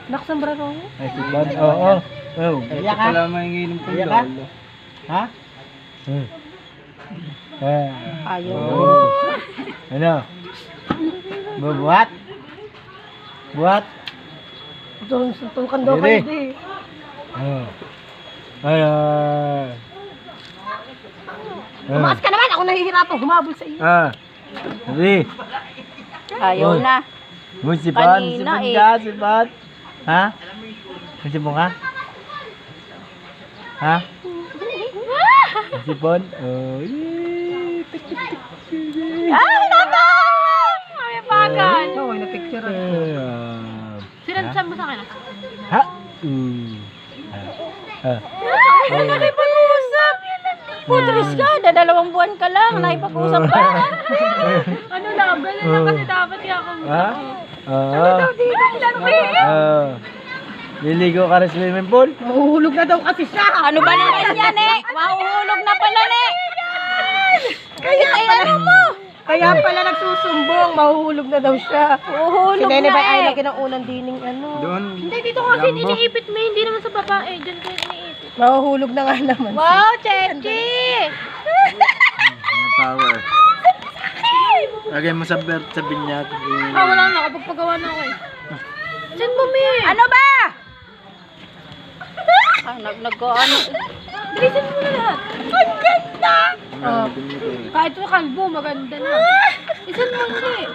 Naksan bra ko. Ay, sipan. Oo. Oo. Ito pala manginginom ko lolo. Ha? Ayaw. Oh. Ano? Bubuhat? Buhat? Doon sa tukan daw Dili. kayo di. Ay. Tumaas ka naman, ako nahihirapan humabol sa iyo. Dali. Ayaw Oy. na. Sipan. Kanina Sipan eh. ka, sipan. Ha? Sipon ka? Ha? Sipon? Oh, May bagal. Oo, na picture. Sinansan mo sa akin. Ha? Nakipag-usap. Putris ka. Dalawang buwan ka lang. Nakipag-usap ka. Ano lang? Ganun lang kasi dapat yung ako. Ha? Liligo ka rin sa swimming pool? Mahuhulog na daw kasi siya. Ano ba naman yan eh? Mahuhulog na pala eh. Kaya ano mo? Kaya pala nagsusumbong, mahuhulog na daw siya. Mahuhulog Si Nene na ba ay eh. laki ng unang dining ano? Doon. Hindi, dito kasi iniipit mo. Hindi naman sa babae. Diyan ko iniipit. Mahuhulog na nga naman. Wow, Chechi! Ano power? Lagay mo sa binyag. Wala na. Kapagpagawa na ako eh. Saan mo, Mi? Ano ba? Nag-ano. Bilisan mo na lahat. Ang ganda! Kahit yung kalbo, maganda na. Isan mo hindi.